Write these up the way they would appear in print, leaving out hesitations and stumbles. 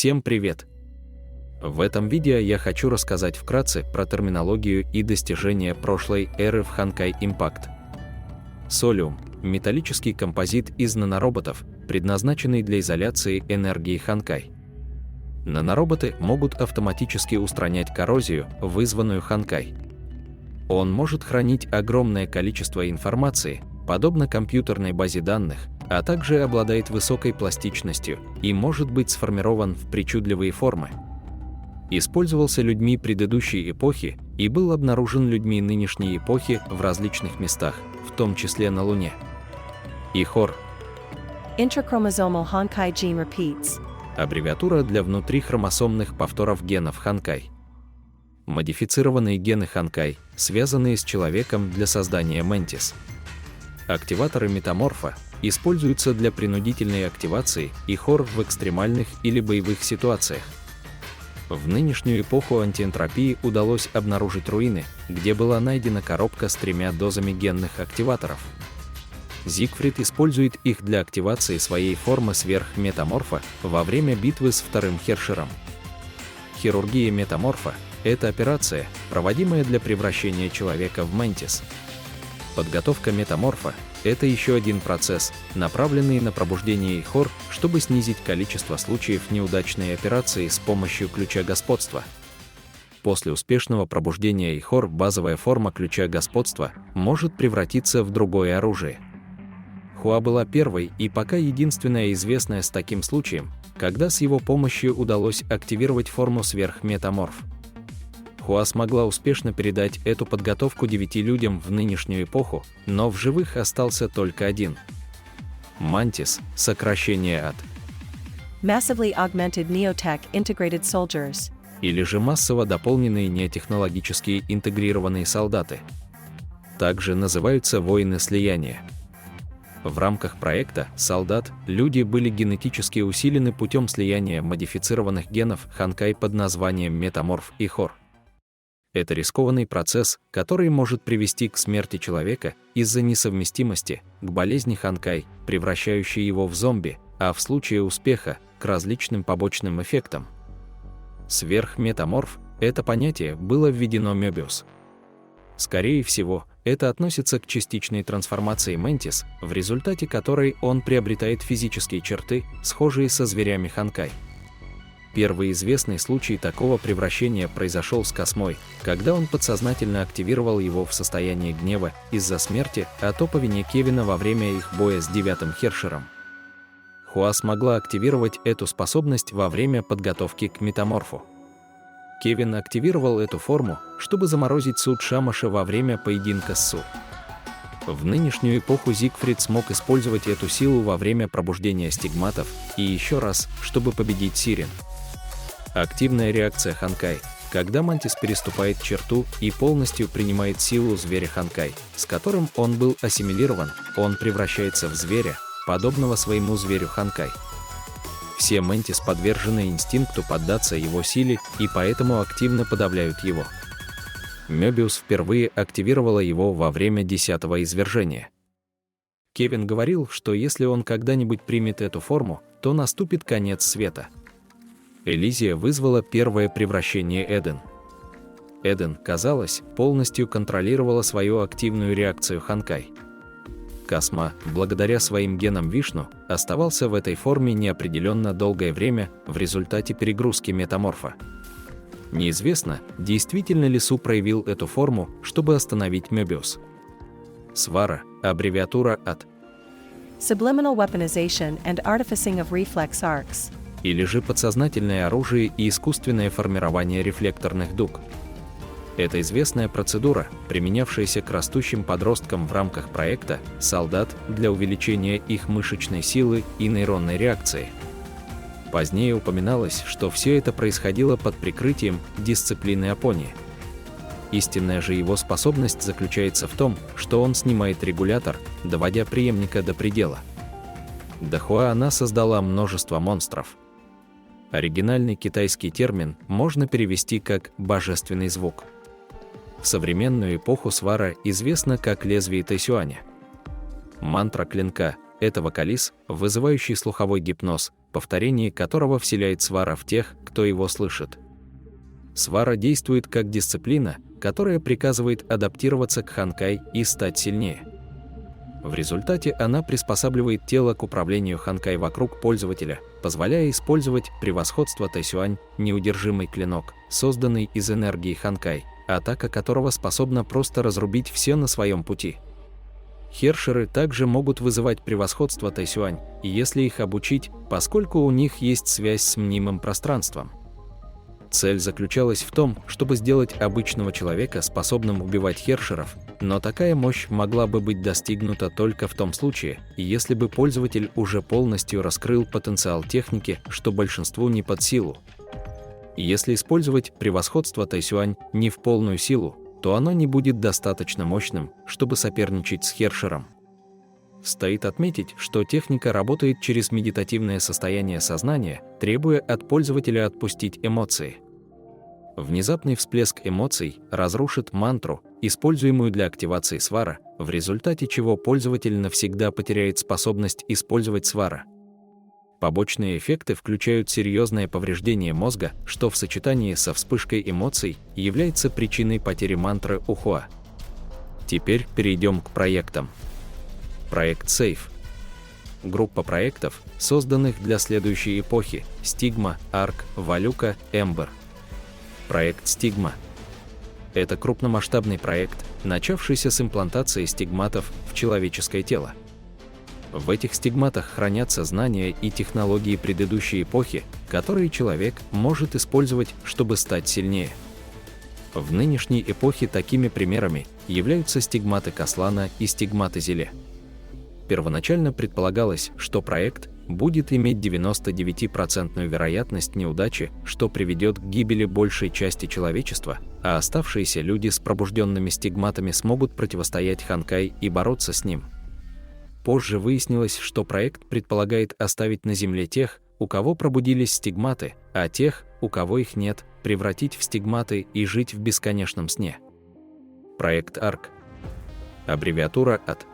Всем привет! В этом видео я хочу рассказать вкратце про терминологию и достижения прошлой эры в Honkai Impact. Солиум – металлический композит из нанороботов, предназначенный для изоляции энергии Honkai. Нанороботы могут автоматически устранять коррозию, вызванную Honkai. Он может хранить огромное количество информации, подобно компьютерной базе данных, а также обладает высокой пластичностью и может быть сформирован в причудливые формы. Использовался людьми предыдущей эпохи и был обнаружен людьми нынешней эпохи в различных местах, в том числе на Луне. ИХОР – Intrachromosomal Honkai gene repeats. Аббревиатура для внутрихромосомных повторов генов Honkai. Модифицированные гены Honkai, связанные с человеком для создания Ментис. Активаторы метаморфа используются для принудительной активации ИХОР в экстремальных или боевых ситуациях. В нынешнюю эпоху антиэнтропии удалось обнаружить руины, где была найдена коробка с 3 дозами генных активаторов. Зигфрид использует их для активации своей формы сверхметаморфа во время битвы с вторым Хершером. Хирургия метаморфа – это операция, проводимая для превращения человека в Ментис. Подготовка метаморфа – это еще один процесс, направленный на пробуждение ИХОР, чтобы снизить количество случаев неудачной операции с помощью ключа господства. После успешного пробуждения ИХОР базовая форма ключа господства может превратиться в другое оружие. Хуа была первой и пока единственная известная с таким случаем, когда с его помощью удалось активировать форму сверхметаморф. Хуа смогла успешно передать эту подготовку 9 людям в нынешнюю эпоху, но в живых остался только один. Мантис – сокращение от Massively augmented neotech integrated soldiers. Или же массово дополненные неотехнологические интегрированные солдаты. Также называются воины слияния. В рамках проекта «Солдат» люди были генетически усилены путем слияния модифицированных генов Honkai под названием метаморф ИХОР. Это рискованный процесс, который может привести к смерти человека из-за несовместимости, к болезни Honkai, превращающей его в зомби, а в случае успеха – к различным побочным эффектам. Сверхметаморф – это понятие было введено Мёбиус. Скорее всего, это относится к частичной трансформации Ментис, в результате которой он приобретает физические черты, схожие со зверями Honkai. Первый известный случай такого превращения произошел с Космой, когда он подсознательно активировал его в состоянии гнева из-за смерти, а то по вине Кевина во время их боя с 9-м Хершером. Хуа смогла активировать эту способность во время подготовки к метаморфу. Кевин активировал эту форму, чтобы заморозить суд Шамаша во время поединка с Су. В нынешнюю эпоху Зигфрид смог использовать эту силу во время пробуждения стигматов и еще раз, чтобы победить Сирен. Активная реакция Honkai, когда Мантис переступает черту и полностью принимает силу зверя Honkai, с которым он был ассимилирован, он превращается в зверя, подобного своему зверю Honkai. Все Ментис подвержены инстинкту поддаться его силе и поэтому активно подавляют его. Мёбиус впервые активировала его во время 10-го извержения. Кевин говорил, что если он когда-нибудь примет эту форму, то наступит конец света. Элизия вызвала первое превращение Эден. Эден, казалось, полностью контролировала свою активную реакцию Honkai. Косма, благодаря своим генам Вишну, оставался в этой форме неопределенно долгое время в результате перегрузки метаморфа. Неизвестно, действительно ли Су проявил эту форму, чтобы остановить Мёбиус. Свара – аббревиатура от Subliminal weaponization and artificing of reflex arcs. Или же подсознательное оружие и искусственное формирование рефлекторных дуг. Это известная процедура, применявшаяся к растущим подросткам в рамках проекта «Солдат» для увеличения их мышечной силы и нейронной реакции. Позднее упоминалось, что все это происходило под прикрытием дисциплины Апони. Истинная же его способность заключается в том, что он снимает регулятор, доводя преемника до предела. До Хуа она создала множество монстров. Оригинальный китайский термин можно перевести как «божественный звук». В современную эпоху свара известна как лезвие Тэсюаня. Мантра клинка – это вокализ, вызывающий слуховой гипноз, повторение которого вселяет свара в тех, кто его слышит. Свара действует как дисциплина, которая приказывает адаптироваться к ханкай и стать сильнее. В результате она приспосабливает тело к управлению ханкай вокруг пользователя, позволяя использовать превосходство Тайсюань, неудержимый клинок, созданный из энергии ханкай, атака которого способна просто разрубить все на своем пути. Хершеры также могут вызывать превосходство Тайсюань, если их обучить, поскольку у них есть связь с мнимым пространством. Цель заключалась в том, чтобы сделать обычного человека способным убивать хершеров, но такая мощь могла бы быть достигнута только в том случае, если бы пользователь уже полностью раскрыл потенциал техники, что большинству не под силу. Если использовать превосходство Тайсюань не в полную силу, то оно не будет достаточно мощным, чтобы соперничать с хершером. Стоит отметить, что техника работает через медитативное состояние сознания, требуя от пользователя отпустить эмоции. Внезапный всплеск эмоций разрушит мантру, используемую для активации свара, в результате чего пользователь навсегда потеряет способность использовать свара. Побочные эффекты включают серьезное повреждение мозга, что в сочетании со вспышкой эмоций является причиной потери мантры Ухуа. Теперь перейдем к проектам. Проект Safe. Группа проектов, созданных для следующей эпохи: Стигма, Арк, Валюка, Эмбер. Проект Стигма. Это крупномасштабный проект, начавшийся с имплантации стигматов в человеческое тело. В этих стигматах хранятся знания и технологии предыдущей эпохи, которые человек может использовать, чтобы стать сильнее. В нынешней эпохе такими примерами являются стигматы Каслана и стигматы Зеле. Первоначально предполагалось, что проект будет иметь 99% вероятность неудачи, что приведет к гибели большей части человечества, а оставшиеся люди с пробужденными стигматами смогут противостоять ханкай и бороться с ним. Позже выяснилось, что проект предполагает оставить на Земле тех, у кого пробудились стигматы, а тех, у кого их нет, превратить в стигматы и жить в бесконечном сне. Проект Арк. Аббревиатура от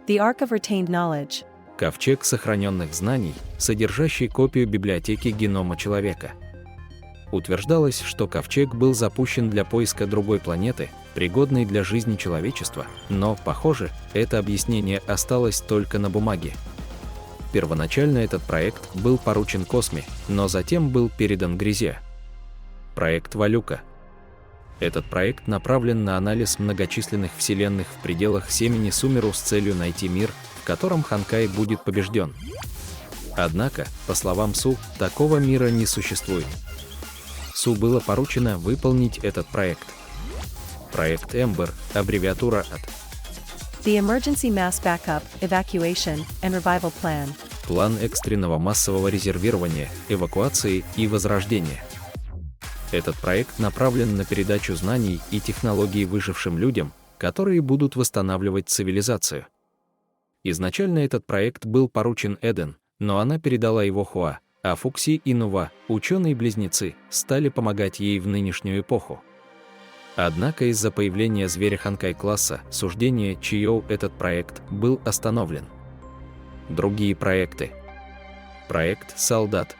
The Ark of Retained Knowledge. Ковчег сохраненных знаний, содержащий копию библиотеки генома человека. Утверждалось, что ковчег был запущен для поиска другой планеты, пригодной для жизни человечества, но, похоже, это объяснение осталось только на бумаге. Первоначально этот проект был поручен Косме, но затем был передан Гризе. Проект Валюка. Этот проект направлен на анализ многочисленных вселенных в пределах семени Сумеру с целью найти мир, в котором ханкай будет побежден. Однако, по словам Су, такого мира не существует. Су было поручено выполнить этот проект. Проект Эмбер, аббревиатура от The Emergency Mass Backup, Evacuation, and Revival Plan. План экстренного массового резервирования, эвакуации и возрождения. Этот проект направлен на передачу знаний и технологий выжившим людям, которые будут восстанавливать цивилизацию. Изначально этот проект был поручен Эден, но она передала его Хуа, а Фукси и Нува, ученые-близнецы, стали помогать ей в нынешнюю эпоху. Однако из-за появления зверя ханкай-класса суждение Чиоу этот проект был остановлен. Другие проекты. Проект Солдат.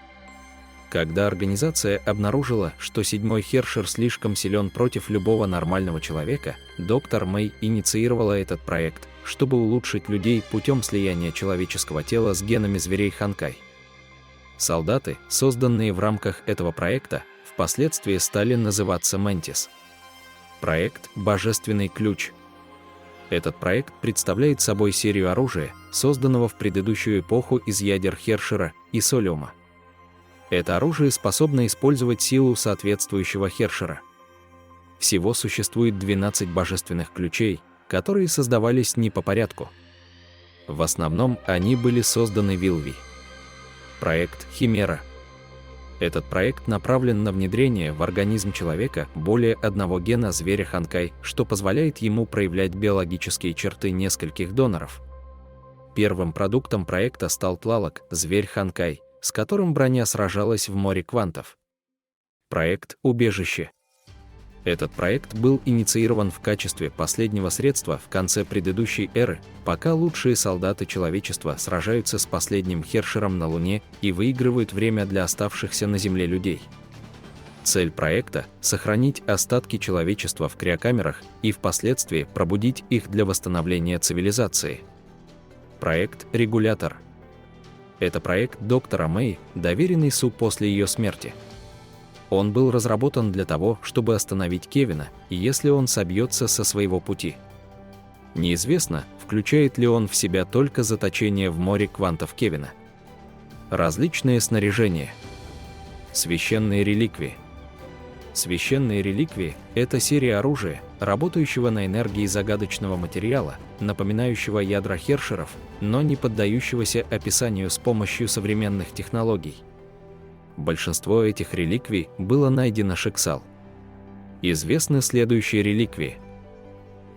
Когда организация обнаружила, что седьмой хершер слишком силен против любого нормального человека, доктор Мэй инициировала этот проект, чтобы улучшить людей путем слияния человеческого тела с генами зверей ханкай. Солдаты, созданные в рамках этого проекта, впоследствии стали называться Ментис. Проект «Божественный ключ». Этот проект представляет собой серию оружия, созданного в предыдущую эпоху из ядер хершера и солиума. Это оружие способно использовать силу соответствующего хершера. Всего существует 12 божественных ключей, которые создавались не по порядку. В основном они были созданы Вилви. Проект Химера. Этот проект направлен на внедрение в организм человека более одного гена зверя ханкай, что позволяет ему проявлять биологические черты нескольких доноров. Первым продуктом проекта стал Тлалок, зверь ханкай, с которым броня сражалась в море квантов. Проект Убежище. Этот проект был инициирован в качестве последнего средства в конце предыдущей эры, пока лучшие солдаты человечества сражаются с последним Хершером на Луне и выигрывают время для оставшихся на Земле людей. Цель проекта – сохранить остатки человечества в криокамерах и впоследствии пробудить их для восстановления цивилизации. Проект «Регулятор». Это проект доктора Мэй, доверенный Су после ее смерти. Он был разработан для того, чтобы остановить Кевина, если он собьется со своего пути. Неизвестно, включает ли он в себя только заточение в море квантов Кевина. Различные снаряжения. Священные реликвии. Священные реликвии – это серия оружия, работающего на энергии загадочного материала, напоминающего ядра Хершеров, но не поддающегося описанию с помощью современных технологий. Большинство этих реликвий было найдено Шексал. Известны следующие реликвии.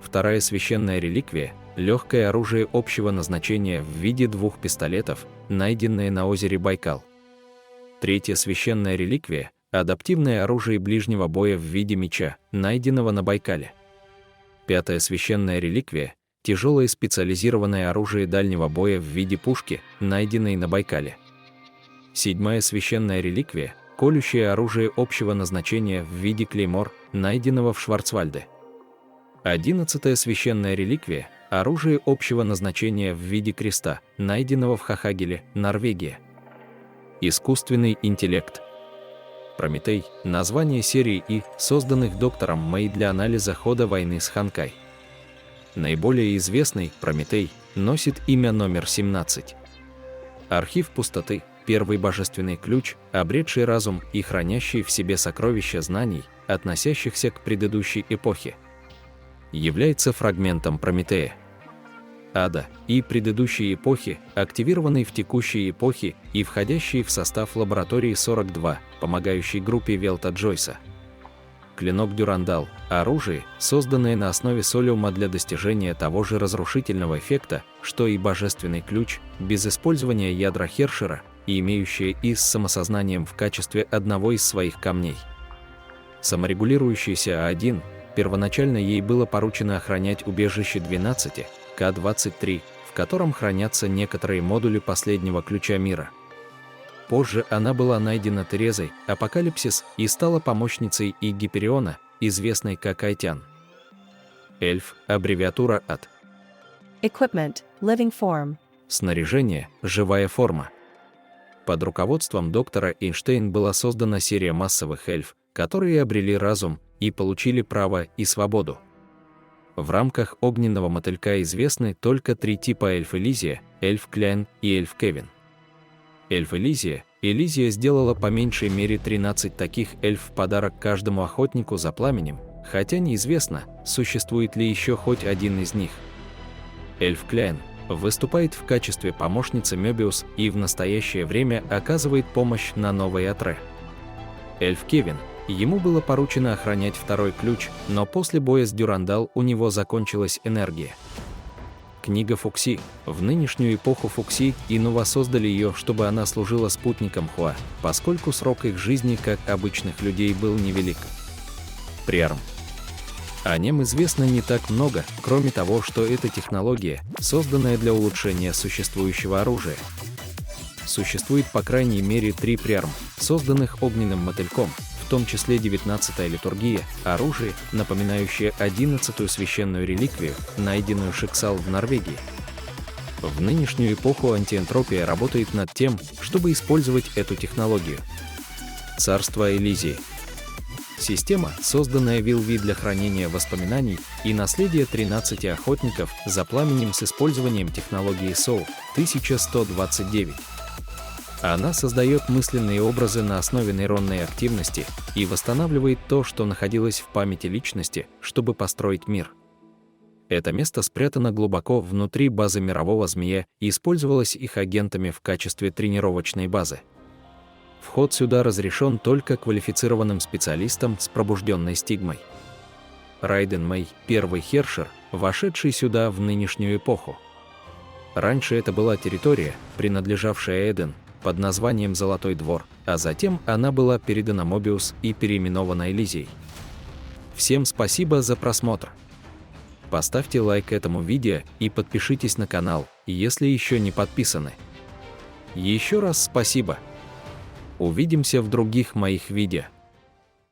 Вторая священная реликвия – легкое оружие общего назначения в виде 2 пистолетов, найденные на озере Байкал. Третья священная реликвия – адаптивное оружие ближнего боя в виде меча, найденного на Байкале. Пятая священная реликвия – тяжелое специализированное оружие дальнего боя в виде пушки, найденной на Байкале. Седьмая священная реликвия – колющее оружие общего назначения в виде клеймор, найденного в Шварцвальде. 11-я священная реликвия – оружие общего назначения в виде креста, найденного в Хахагеле, Норвегия. Искусственный интеллект. Прометей – название серии И, созданных доктором Мэй для анализа хода войны с Ханкай. Наиболее известный, Прометей, носит имя номер 17. Архив пустоты – первый божественный ключ, обретший разум и хранящий в себе сокровища знаний, относящихся к предыдущей эпохе. Является фрагментом Прометея. Ада и предыдущей эпохи, активированной в текущей эпохе и входящей в состав лаборатории 42, помогающей группе Велта Джойса. Клинок Дюрандал – оружие, созданное на основе солиума для достижения того же разрушительного эффекта, что и божественный ключ, без использования ядра Хершера и имеющее И с самосознанием в качестве одного из своих камней. Саморегулирующаяся А1, первоначально ей было поручено охранять убежище 12, К-23, в котором хранятся некоторые модули последнего ключа мира. Позже она была найдена Терезой, Апокалипсис, и стала помощницей и Гипериона, известной как Айтян. Эльф, аббревиатура от Equipment, living form. Снаряжение, живая форма. Под руководством доктора Эйнштейн была создана серия массовых эльф, которые обрели разум и получили право и свободу. В рамках огненного мотылька известны только 3 типа эльф-элизия, эльф-кляйн и эльф-кевин. Эльф-элизия сделала по меньшей мере 13 таких эльф в подарок каждому охотнику за пламенем, хотя неизвестно, существует ли еще хоть один из них. Эльф-кляйн выступает в качестве помощницы Мёбиус и в настоящее время оказывает помощь на новой Атре. Эльф-кевин, ему было поручено охранять второй ключ, но после боя с Дюрандал у него закончилась энергия. Книга Фукси. В нынешнюю эпоху Фукси и Нува создали ее, чтобы она служила спутником Хуа, поскольку срок их жизни, как обычных людей, был невелик. Приарм. О нем известно не так много, кроме того, что это технология, созданная для улучшения существующего оружия. Существует по крайней мере 3 приарм, созданных огненным мотыльком, в том числе 19-я литургия, оружие, напоминающее 11-ю священную реликвию, найденную Шексал в Норвегии. В нынешнюю эпоху антиэнтропия работает над тем, чтобы использовать эту технологию. Царство Элизии. Система, созданная Вилви для хранения воспоминаний и наследия 13 охотников за пламенем с использованием технологии СОУ 1129. Она создает мысленные образы на основе нейронной активности и восстанавливает то, что находилось в памяти личности, чтобы построить мир. Это место спрятано глубоко внутри базы мирового змея и использовалось их агентами в качестве тренировочной базы. Вход сюда разрешен только квалифицированным специалистам с пробужденной стигмой. Райден Мэй – первый Хершер, вошедший сюда в нынешнюю эпоху. Раньше это была территория, принадлежавшая Эден, под названием Золотой двор, а затем она была передана Мобиус и переименована Элизией. Всем спасибо за просмотр. Поставьте лайк этому видео и подпишитесь на канал, если еще не подписаны. Еще раз спасибо. Увидимся в других моих видео.